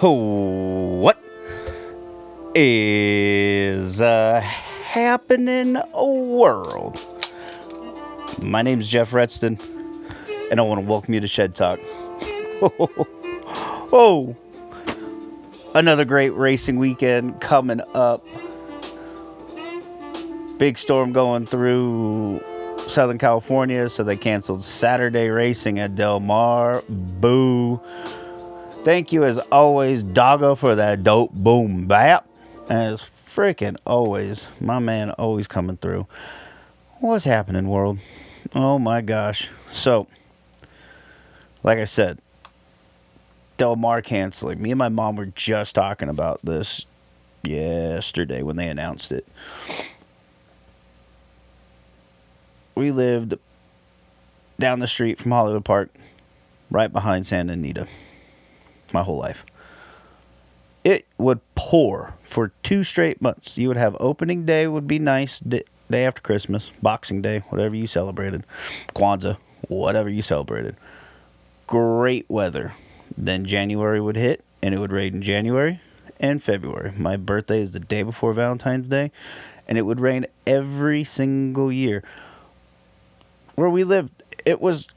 What is happening, world? My name's Jeff Redston, and I want to welcome you to ShedTalk. Oh, another great racing weekend coming up. Big storm going through Southern California, so they canceled Saturday racing at Del Mar. Boo. Thank you, as always, Doggo, for that dope boom bap. As freaking always, my man always coming through. What's happening, world? Oh my gosh. So, like I said, Del Mar canceling. Me and my mom were just talking about this yesterday when they announced it. We lived down the street from Hollywood Park, right behind Santa Anita, my whole life. It would pour for 2 straight months. You would have opening day, would be nice, day after Christmas, Boxing Day, whatever you celebrated, Kwanzaa, whatever you celebrated. Great weather. Then January would hit, and it would rain in January and February. My birthday is the day before Valentine's Day, and it would rain every single year. Where we lived, it was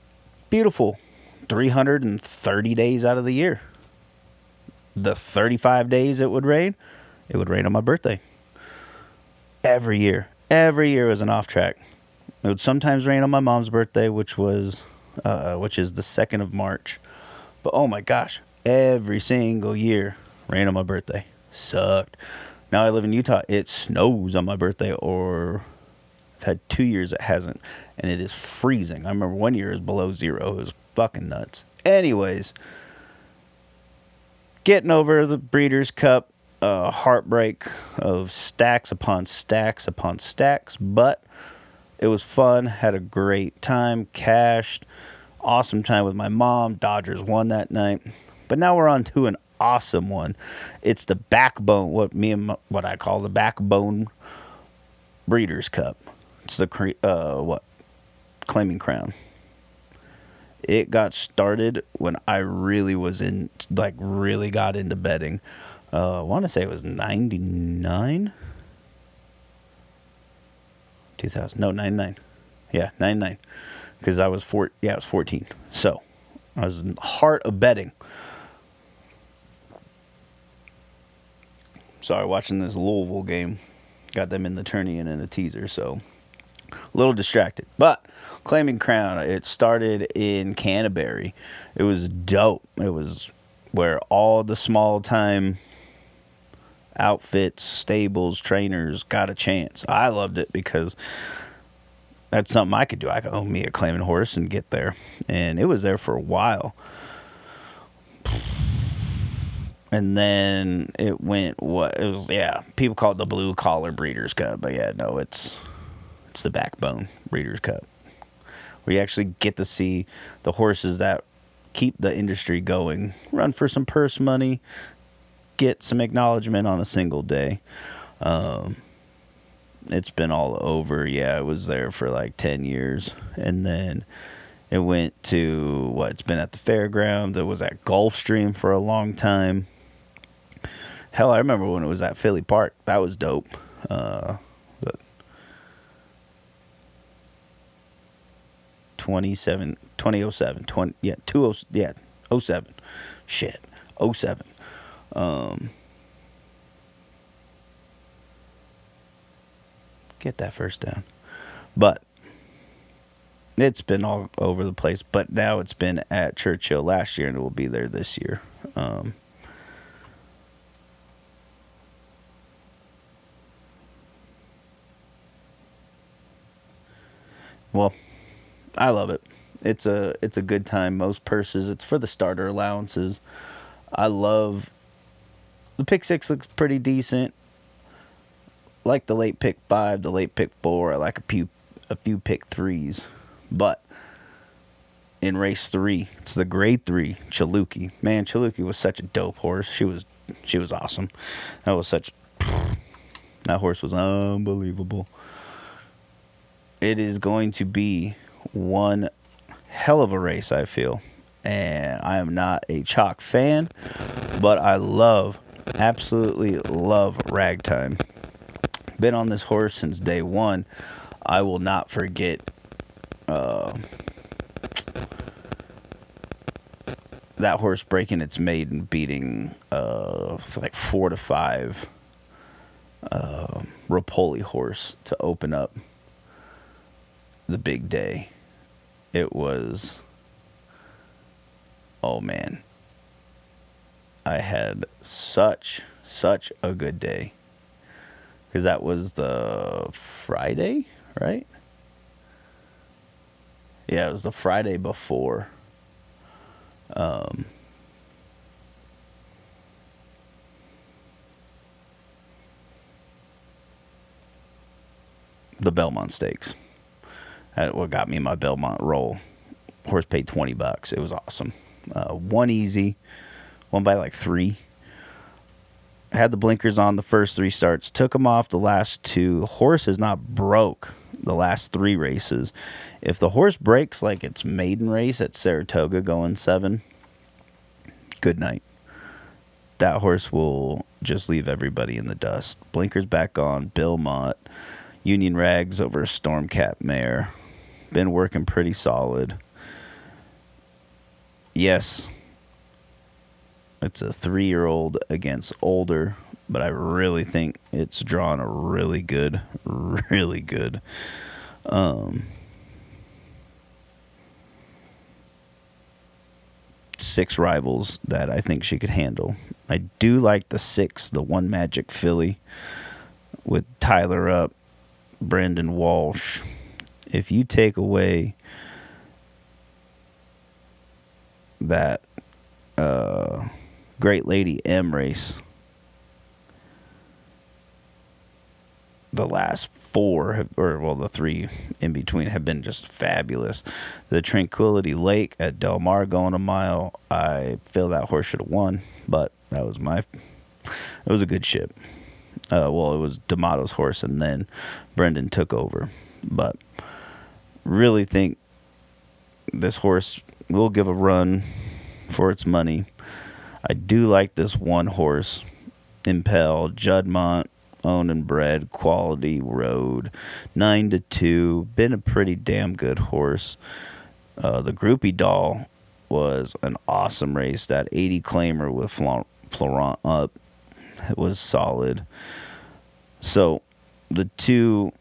beautiful 330 days out of the year. The 35 days it would rain on my birthday. Every year was an off track. It would sometimes rain on my mom's birthday, which is the 2nd of March. But oh my gosh, every single year, rain on my birthday. Sucked. Now I live in Utah. It snows on my birthday, or I've had 2 years it hasn't, and it is freezing. I remember one year it was below 0. It was fucking nuts. Anyways, getting over the Breeders' Cup heartbreak of stacks upon stacks upon stacks, but it was fun. Had a great time. Cashed. Awesome time with my mom. Dodgers won that night. But now we're on to an awesome one. It's the backbone, what I call the backbone Breeders' Cup. It's the Claiming Crown. It got started when I really really got into betting. I want to say it was 99? 2000. No, 99. Yeah, 99. Because I was 14. So, I was in the heart of betting. Sorry, watching this Louisville game. Got them in the tourney and in a teaser, so a little distracted. But Claiming Crown, it started in Canterbury. It was dope. It was where all the small time outfits, stables, trainers got a chance. I loved it because that's something I could do. I could own me a claiming horse and get there. And it was there for a while. And then it went, people call it the Blue Collar Breeders' Cup. But yeah, no, it's the Backbone Breeders' Cup, where you actually get to see the horses that keep the industry going, run for some purse money, get some acknowledgement on a single day. It's been all over. Yeah, it was there for like 10 years. And then it went to, it's been at the fairgrounds. It was at Gulfstream for a long time. Hell, I remember when it was at Philly Park. That was dope. 2007. Shit. 07. Get that first down. But it's been all over the place. But now it's been at Churchill last year, and it will be there this year. Well, I love it. It's a good time. Most purses, it's for the starter allowances. I love the pick 6 looks pretty decent. Like the late pick 5, the late pick 4. I like a few pick 3s. But in race 3, it's the grade 3 Chilukki. Man, Chilukki was such a dope horse. She was awesome. That horse was unbelievable. It is going to be one hell of a race, I feel. And I am not a chalk fan, But I absolutely love Ragtime. Been on this horse since day one. I will not forget that horse breaking its maiden, beating like 4-5 Rapoli horse to open up the big day. It was, oh man, I had such a good day, because that was the Friday, right? Yeah, it was the Friday before the Belmont Stakes. What got me my Belmont roll. Horse paid $20. It was awesome. Won easy. Won by like 3. Had the blinkers on the first 3 starts. Took them off the last 2. Horse has not broke the last 3 races. If the horse breaks like its maiden race at Saratoga going 7, good night. That horse will just leave everybody in the dust. Blinkers back on. Belmont. Union Rags over a Stormcat mare. Been working pretty solid. Yes, it's a 3-year-old against older, but I really think it's drawn a really good 6 rivals that I think she could handle. I do like the 6, the One Magic filly with Tyler Up, Brendan Walsh. If you take away that Great Lady M race, the last 4 the 3 in between have been just fabulous. The Tranquility Lake at Del Mar going a mile, I feel that horse should have won, but it was a good ship. It was D'Amato's horse, and then Brendan took over. But really think this horse will give a run for its money. I do like this one horse, Impel, Juddmont, owned and bred, quality road, 9-2, been a pretty damn good horse. The Groupie Doll was an awesome race. That 80 claimer with Florent up, it was solid. So the 2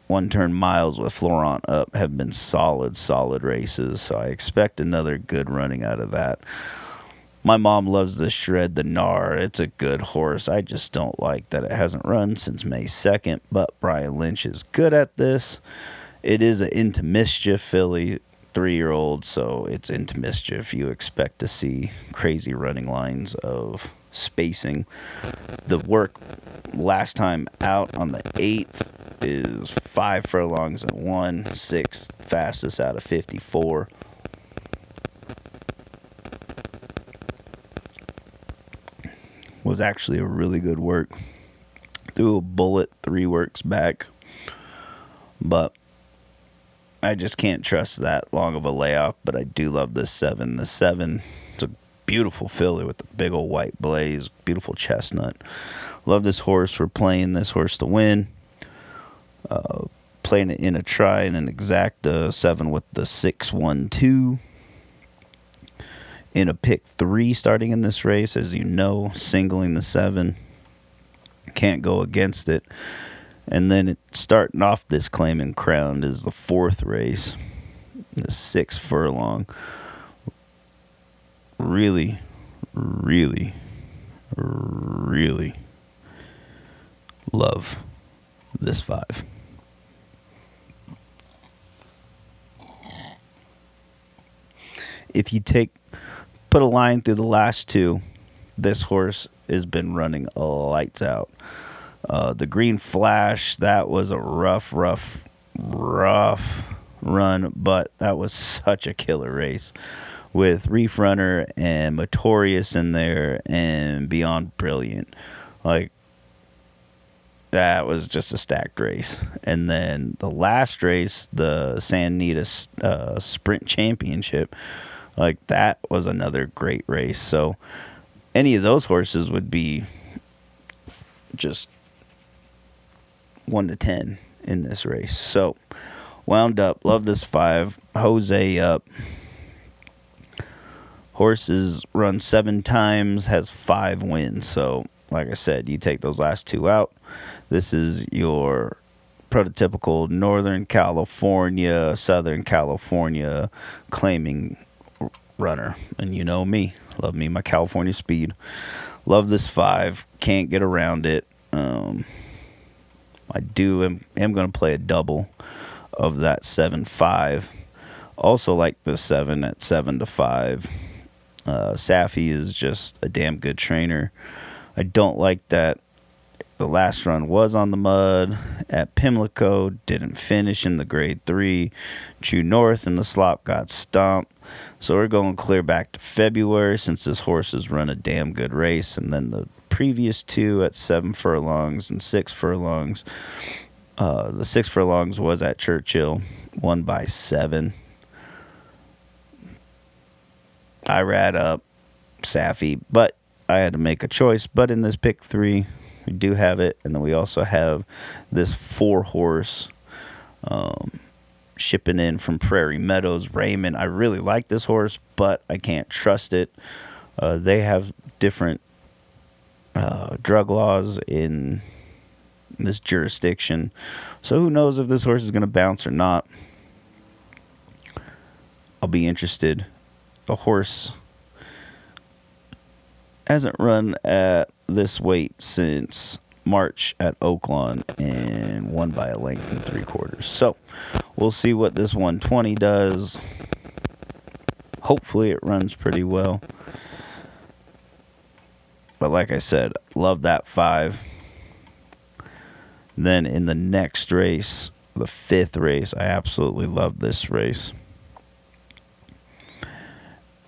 one-turn miles with Florent up have been solid races. So I expect another good running out of that. My mom loves to shred the Gnar. It's a good horse. I just don't like that it hasn't run since May 2nd, but Brian Lynch is good at this. It is an Into Mischief filly, 3-year-old, so it's Into Mischief. You expect to see crazy running lines of spacing. The work last time out on the 8th is 5 furlongs and 1, 6th fastest out of 54. Was actually a really good work. Threw a bullet 3 works back, but I just can't trust that long of a layoff. But I do love this 7. The 7, it's a beautiful filly with the big old white blaze, beautiful chestnut. Love this horse. We're playing this horse to win. Playing it in a try and an exacta 7 with the 6-1-2. In a pick 3 starting in this race, as you know, singling the 7. Can't go against it. And then starting off this Claiming Crown is the 4th race, the 6th furlong. Really love this 5. If you put a line through the last 2, this horse has been running lights out. The Green Flash, that was a rough run, but that was such a killer race with Reef Runner and Motorious in there and Beyond Brilliant. Like, that was just a stacked race. And then the last race, the San Anita Sprint Championship, like, that was another great race. So any of those horses would be just 1 to 10 in this race. So wound up, love this 5. Jose up. Horses run 7 times, has 5 wins. So like I said, you take those last 2 out. This is your prototypical Northern California, Southern California claiming runner. And you know me, love me my California speed. Love this 5, can't get around it. I am going to play a double of that 7-5. Also like the 7 at 7 to 5. Safi is just a damn good trainer. I don't like that the last run was on the mud at Pimlico, didn't finish in the grade 3. True North in the slop got stomped. So we're going clear back to February since this horse has run a damn good race. And then the previous 2 at 7 furlongs and 6 furlongs. The 6 furlongs was at Churchill, won by 7. I ran up Safi, but I had to make a choice. But in this pick 3, we do have it. And then we also have this 4 horse shipping in from Prairie Meadows, Raymond. I really like this horse, but I can't trust it. They have different drug laws in this jurisdiction. So who knows if this horse is going to bounce or not. I'll be interested. A horse hasn't run at this weight since March at Oaklawn and won by a length and 3/4. So we'll see what this 120 does. Hopefully it runs pretty well. But like I said, love that 5. Then in the next race, the 5th race, I absolutely love this race.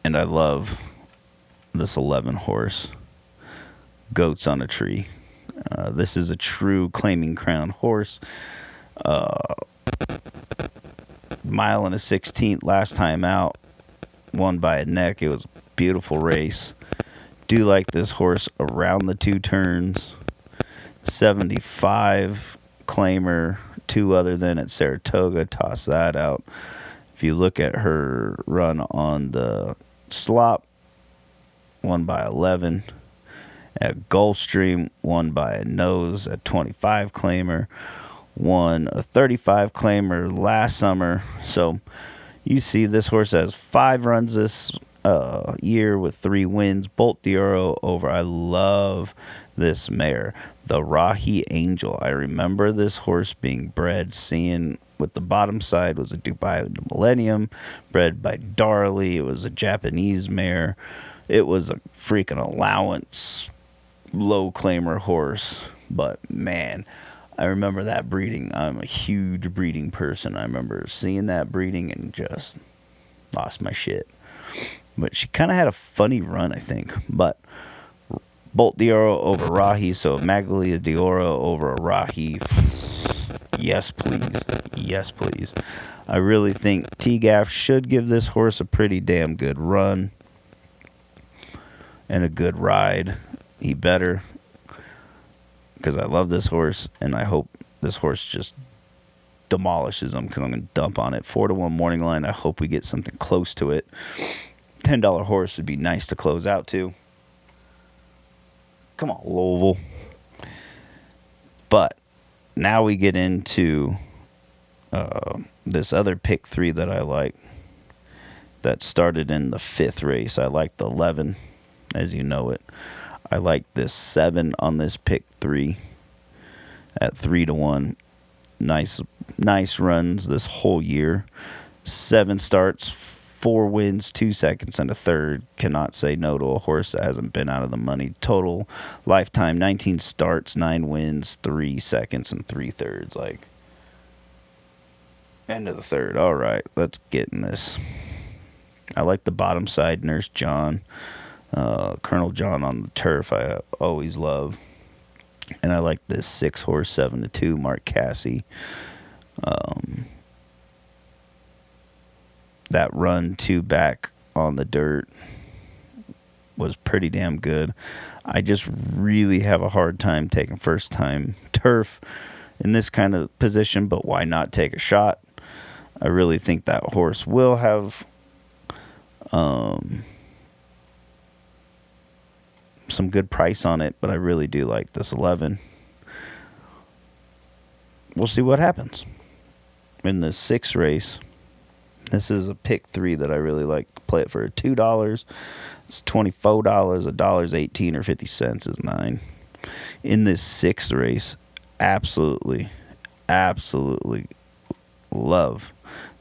And I love this 11 horse, Goats on a Tree. This is a true claiming crown horse. Mile and a 16th last time out, won by a neck. It was a beautiful race. Do like this horse around the 2 turns. 75 claimer, 2 other than at Saratoga. Toss that out. If you look at her run on the slop, won by 11. At Gulfstream, won by a nose. At 25 claimer, won a 35 claimer last summer. So you see this horse has 5 runs this year with 3 wins. Bolt d'Oro over. I love this mare, the Rahi Angel. I remember this horse being bred, seeing with the bottom side was a Dubai Millennium, bred by Darley. It was a Japanese mare. It was a freaking allowance, low claimer horse. But man, I remember that breeding. I'm a huge breeding person. I remember seeing that breeding and just lost my shit. But she kind of had a funny run, I think. But Bolt d'Oro over Rahi, so Magnolia d'Oro over Rahi. Yes, please. Yes, please. I really think T-Gaff should give this horse a pretty damn good run and a good ride. He better, because I love this horse, and I hope this horse just demolishes him, because I'm going to dump on it. 4-1 morning line. I hope we get something close to it. $10 horse would be nice to close out to. Come on, Louisville. But now we get into this other pick 3 that I like that started in the 5th race. I like the 11, as you know it. I like this 7 on this pick 3 at 3-1. Nice runs this whole year. 7 starts, 4 wins, 2 seconds, and a third. Cannot say no to a horse that hasn't been out of the money. Total lifetime, 19 starts, 9 wins, 3 seconds, and 3/3. Like, end of the third. All right, let's get in this. I like the bottom side, Nurse John. Colonel John on the turf, I always love. And I like this 6 horse, 7-2, Mark Cassie. That run 2 back on the dirt was pretty damn good. I just really have a hard time taking first time turf in this kind of position, but why not take a shot? I really think that horse will have some good price on it, but I really do like this 11. We'll see what happens in the 6th race. This is a pick 3 that I really like. Play it for $2. It's $24. $1.18 or 50 cents is 9. In this 6th race, absolutely love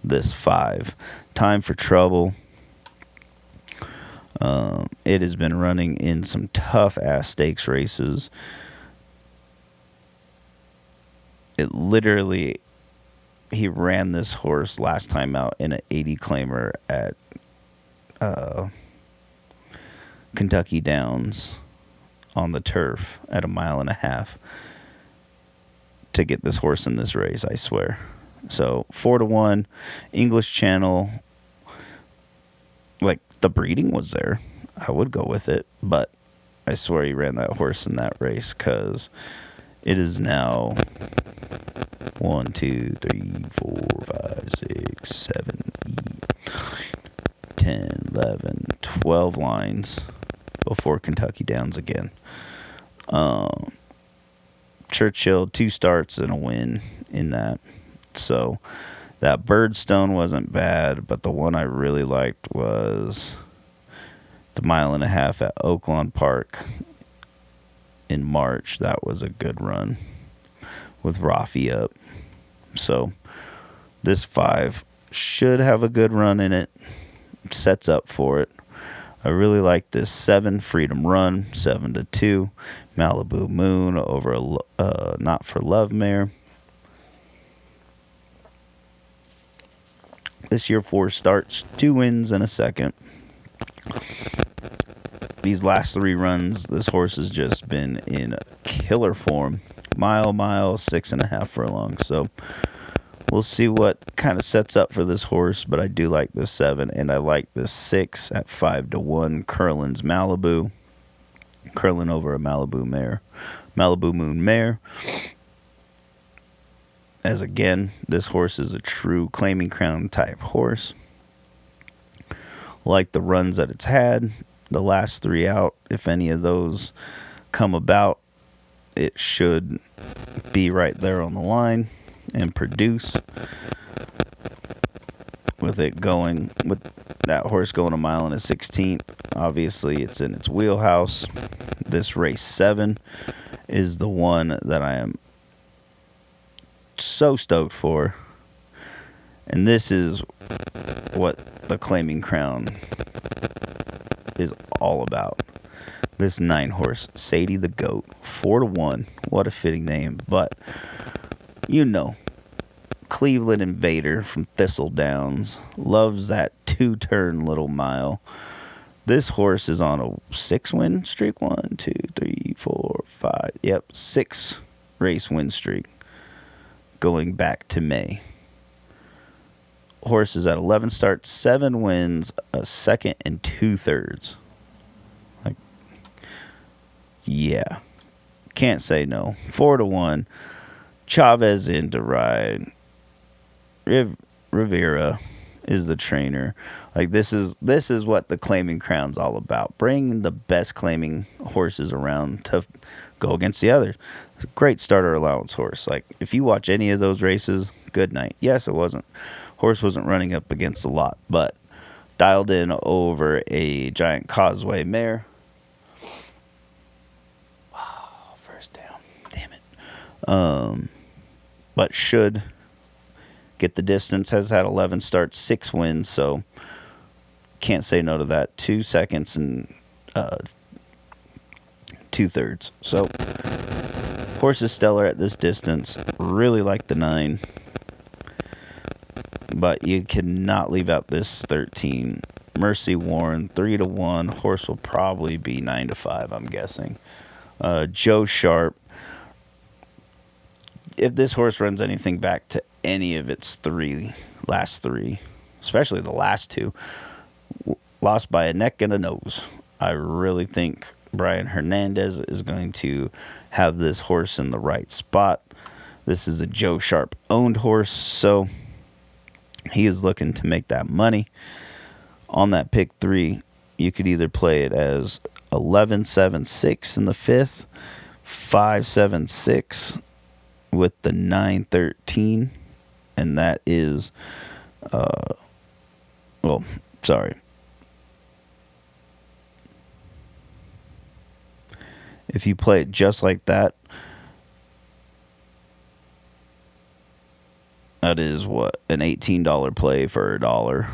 this 5. Time for Trouble. It has been running in some tough ass stakes races. It literally, he ran this horse last time out in an 80 claimer at Kentucky Downs on the turf at 1.5 miles to get this horse in this race, I swear. So 4-1, English Channel. Like, the breeding was there. I would go with it, but I swear he ran that horse in that race, because it is now 1, 2, 3, 4, 5, 6, 7, 8, 9, 10, 11, 12 lines before Kentucky Downs again. Churchill, 2 starts and a win in that. So that Birdstone wasn't bad, but the one I really liked was the 1.5 miles at Oaklawn Park in March. That was a good run with Rafi up. So this 5 should have a good run in it. Sets up for it. I really like this 7, Freedom Run, 7-2, Malibu Moon over a Not for Love mare. This year 4 starts, 2 wins and a second. These last 3 runs, this horse has just been in killer form. Mile, 6.5 furlongs. So we'll see what kind of sets up for this horse, but I do like this 7, and I like this 6 at 5-1, Curlin's Malibu. Curlin over a Malibu Moon mare. As again, this horse is a true claiming crown type horse. Like the runs that it's had, the last 3 out, if any of those come about, it should be right there on the line and produce. With that horse going 1 mile and a 16th, obviously it's in its wheelhouse. This race 7 is the one that I am so stoked for, and this is what the claiming crown is all about. This 9 horse, Sadie the Goat, 4-1. What a fitting name, but you know, Cleveland Invader from Thistle Downs loves that 2-turn little mile. This horse is on a 6-win streak. 1, 2, 3, 4, 5. Yep, 6 race win streak going back to May. Horse is at 11 starts, 7 wins, a second and 2/3. Like, yeah, can't say no. 4-1. Chavez in to ride. Rivera is the trainer. Like, this is what the claiming crown's all about. Bringing the best claiming horses around to go against the others. It's a great starter allowance horse. Like, if you watch any of those races, good night. Yes, horse wasn't running up against a lot, but dialed in over a Giant Causeway mare. Wow, first down. Damn it. But should get the distance. Has had 11 starts, 6 wins, so can't say no to that. 2 seconds and 2/3. So horse is stellar at this distance. Really like the 9, but you cannot leave out this 13. Mercy Warren, 3-1. Horse will probably be 9-5, I'm guessing. Joe Sharp. If this horse runs anything back to any of its last three, especially the last 2, lost by a neck and a nose. I really think Brian Hernandez is going to have this horse in the right spot. This is a Joe Sharp owned horse, so he is looking to make that money. On that pick 3, you could either play it as 11-7-6 in the 5th, 5-7-6 with the 9-13, and that is, if you play it just like that, that is what, an $18 play for $1.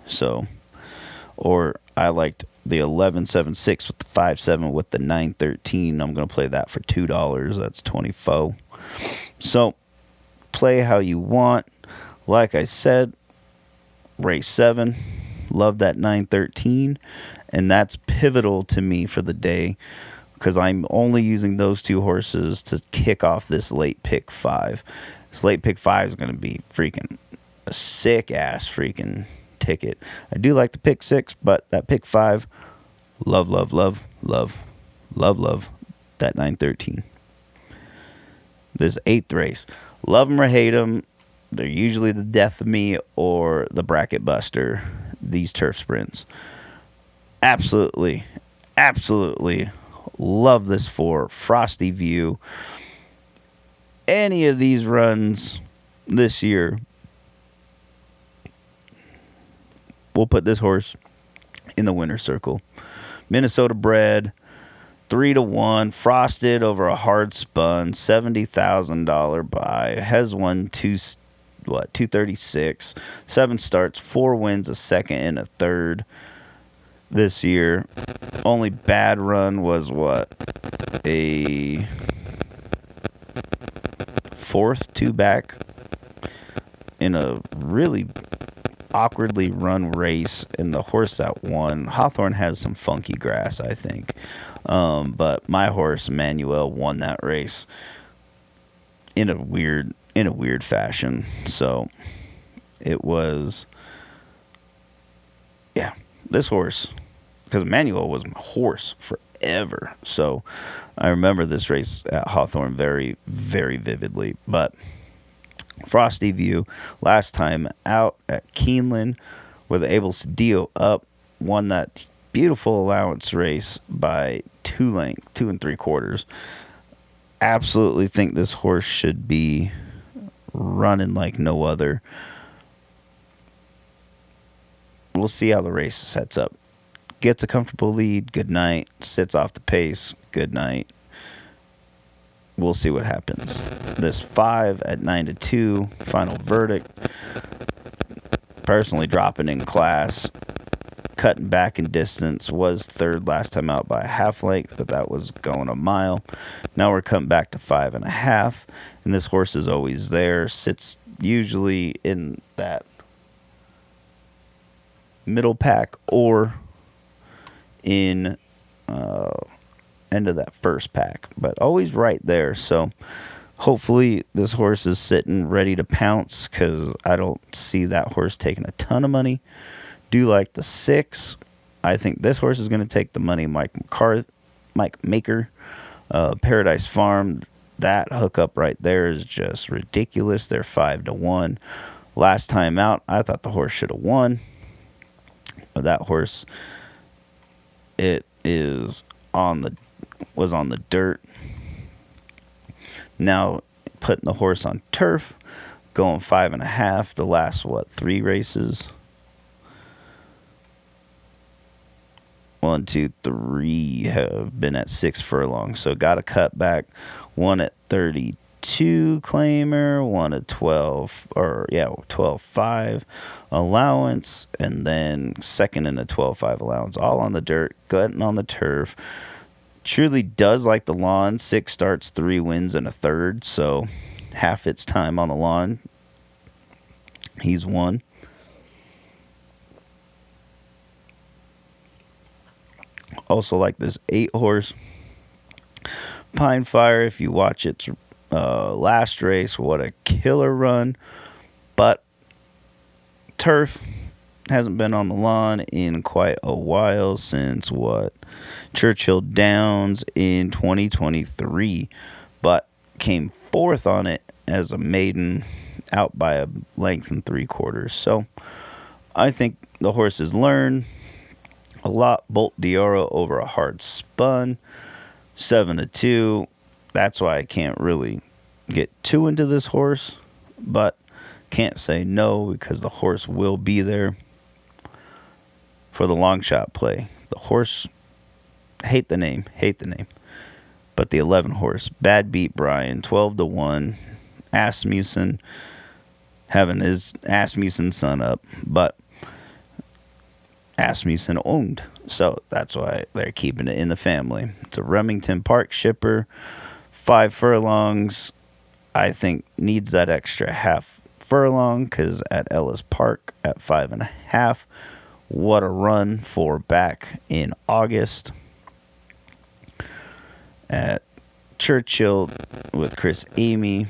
So, or I liked the 11-7-6 with the 5-7 with the 9-13. I'm going to play that for $2. That's $24. So, play how you want. Like I said, race 7, love that 9-13, and that's pivotal to me for the day because I'm only using those 2 horses to kick off this late pick 5. This late pick 5 is going to be freaking a sick ass freaking ticket. I do like the pick 6, but that pick 5, love that 9-13. This 8th race, love them or hate them, they're usually the death of me or the bracket buster, these turf sprints. Absolutely love this for Frosty View. Any of these runs this year, we'll put this horse in the winner's circle. Minnesota bred, 3-1, frosted over a hard spun, $70,000 buy. Has won 236, 7 starts, 4 wins, a second and a third this year. Only bad run was a 4th 2 back in a really awkwardly run race, and the horse that won, Hawthorne has some funky grass, I think, but my horse Emmanuel won that race in a weird fashion. So it was, this horse, because Emmanuel was my horse forever, so I remember this race at Hawthorne very, very vividly. But Frosty View, last time out at Keeneland, were able to deal up, won that beautiful allowance race by 2 3/4. Absolutely think this horse should be running like no other. We'll see how the race sets up. Gets a comfortable lead, good night. Sits off the pace, good night. We'll see what happens. This 5 at 9-2, final verdict. Personally dropping in class, cutting back in distance. Was 3rd last time out by a half length, but that was going a mile. Now we're cutting back to 5.5, and this horse is always there. Sits usually in that middle pack or in end of that first pack, but always right there. So hopefully this horse is sitting ready to pounce, because I don't see that horse taking a ton of money. Do like the 6. I think this horse is going to take the money. Mike Maker, Paradise Farm, that hookup right there is just ridiculous. They're 5-1. Last time out, I thought the horse should have won. But that horse, was on the dirt. Now putting the horse on turf, going 5.5 the last 3 races. 1, 2, 3 have been at 6 furlongs, so got to cut back. 1 at 32 claimer, 1 at 12.5 allowance, and then 2nd in a 12.5 allowance, all on the dirt, gutting on the turf. Truly does like the lawn. 6 starts, 3 wins, and a third, so half its time on the lawn, he's won. Also like this 8 horse, Pine Fire. If you watch its last race, what a killer run. But turf, Hasn't been on the lawn in quite a while since what? Churchill Downs in 2023, but came fourth on it as a maiden, out by a length and 3/4. So I think the horse has learned a lot. Bolt Dioro over a hard spun, 7-2. That's why I can't really get too into this horse, but can't say no because the horse will be there for the long shot play. The horse, hate the name, but the 11 horse, Bad Beat Brian, 12-1. Asmussen having his Asmussen son up, but Asmussen owned, so that's why they're keeping it in the family. It's a Remington Park shipper, 5 furlongs. I think needs that extra half furlong because at Ellis Park at 5.5, what a run for back in August. At Churchill with Chris Amy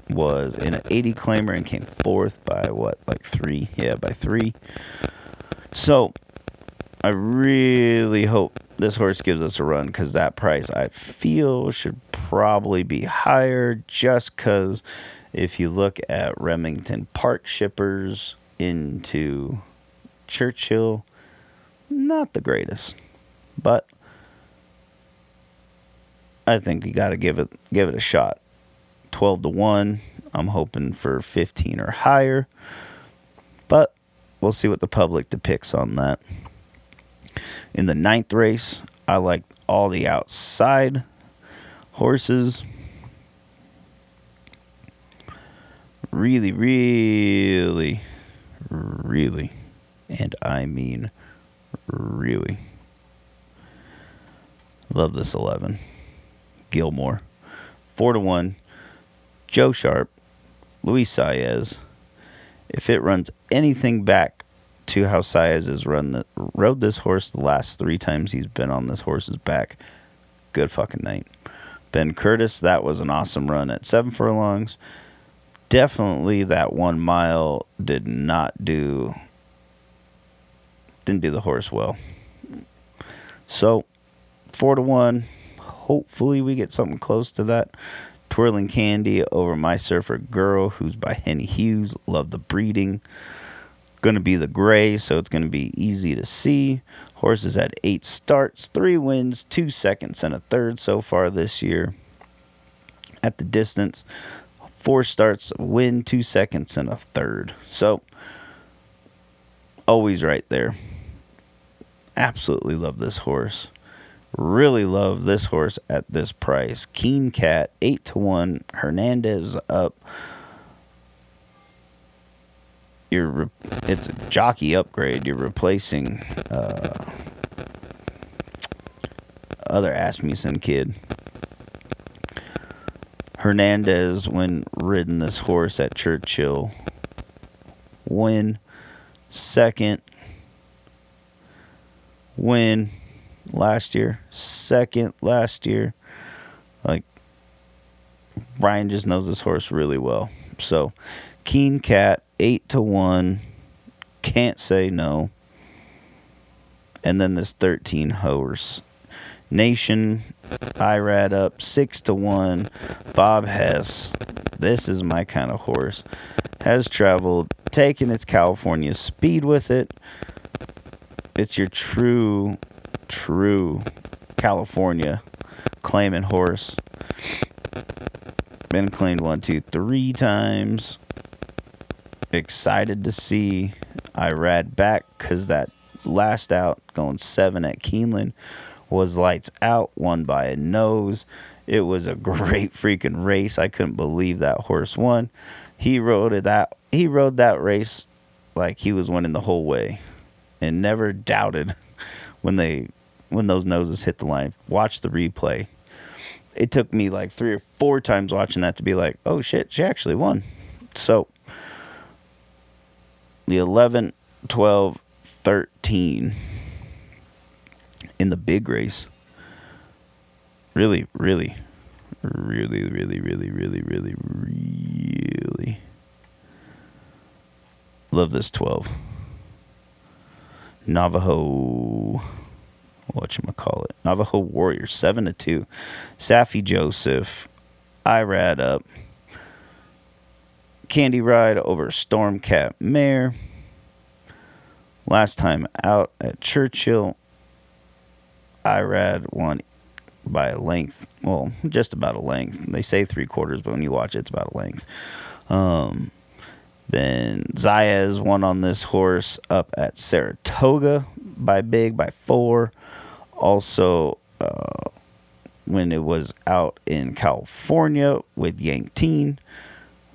was in an 80 claimer and came fourth by what, like 3? Yeah, by 3. So I really hope this horse gives us a run because that price I feel should probably be higher just because if you look at Remington Park shippers into Churchill, not the greatest, but I think you got to give it a shot. 12-1. I'm hoping for 15 or higher, but we'll see what the public depicts on that. In the 9th race, I like all the outside horses. Really, really, really, and I mean really, love this 11. Gilmore, 4-1. Joe Sharp, Luis Saez. If it runs anything back to how Saez has rode this horse the last 3 times he's been on this horse's back, good fucking night. Ben Curtis, that was an awesome run at 7 furlongs. Definitely that 1 mile didn't do the horse well. So 4-1. Hopefully we get something close to that. Twirling Candy over My Surfer Girl, who's by Henny Hughes. Love the breeding. Going to be the gray, so it's going to be easy to see. Horses had 8 starts, 3 wins, 2 seconds, and a third so far this year. At the distance, 4 starts, a win, 2 seconds, and a third. So, always right there. Absolutely love this horse. Really love this horse at this price. Keen Cat, 8-1. Hernandez up. It's a jockey upgrade. You're replacing other Asmussen kid. Hernandez, when ridden this horse at Churchill, win. Second win last year. Second last year. Like, Brian just knows this horse really well. So, Keen Cat, 8-1. Can't say no. And then this 13 horse. Nation, Irad up, 6-1. Bob Hess. This is my kind of horse. Has traveled, taken its California speed with it. It's your true California claiming horse. Been claimed 1, 2, 3 times. Excited to see Irad back because that last out going 7 at Keeneland was lights out, won by a nose. It was a great freaking race. I couldn't believe that horse won. He rode that race like he was winning the whole way and never doubted when those noses hit the line. Watch the replay. It took me like 3 or 4 times watching that to be like, oh shit, she actually won. So the 11, 12, 13 in the big race. Really love this 12. Navajo, whatchamacallit, Navajo Warrior, 7-2. Safi Joseph, Irad up. Candy Ride over Stormcat Mare. Last time out at Churchill, Irad won by a length. Well, just about a length. They say 3/4, but when you watch it, it's about a length. Then Zayas won on this horse up at Saratoga by 4. Also, when it was out in California with Yankteen,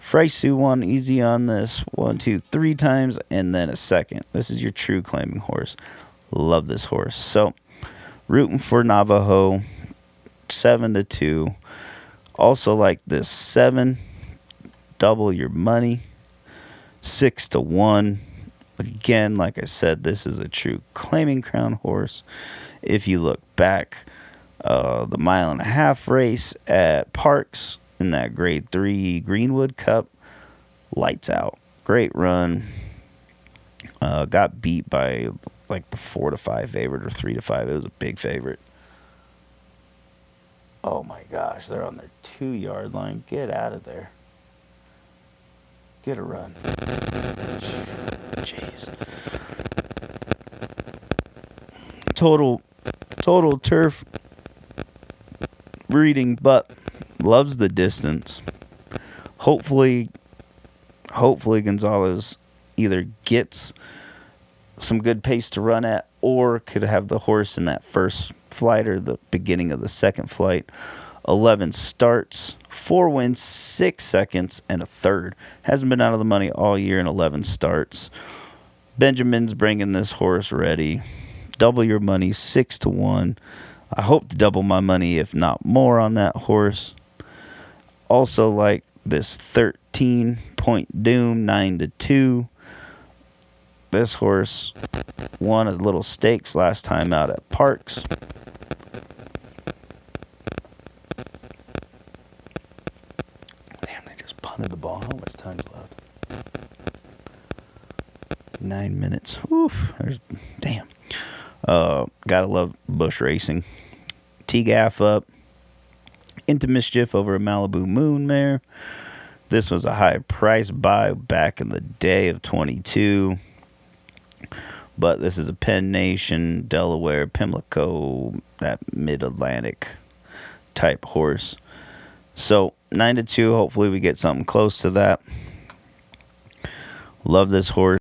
Fraisu won easy on this 1, 2, 3 times, and then a second. This is your true claiming horse. Love this horse. So, rooting for Navajo, 7-2. Also like this 7, double your money, 6-1. Again, like I said, this is a true claiming crown horse. If you look back, the 1.5 mile race at Parks in that Grade 3 Greenwood Cup, lights out. Great run. Got beat by like the 4-5 favorite or 3-5. It was a big favorite. Oh my gosh, they're on their 2-yard line. Get out of there. Get a run. Jeez. Total turf breeding, but loves the distance. Hopefully Gonzalez either gets some good pace to run at, or could have the horse in that first flight or the beginning of the second flight. 11 starts, 4 wins, 6 seconds, and a third. Hasn't been out of the money all year in 11 starts. Benjamin's bringing this horse ready. Double your money, 6-1. I hope to double my money, if not more, on that horse. Also like this 13-point Doom, 9-2. This horse won a little stakes last time out at Parks. Damn, they just punted the ball. How much time's left? 9 minutes. Oof. Damn. Gotta love bush racing. T-Gaff up. Into Mischief over a Malibu Moon mare. This was a high price buy back in the day of 22. But this is a Penn Nation, Delaware, Pimlico, that mid-Atlantic type horse. So 9-2. Hopefully we get something close to that. Love this horse.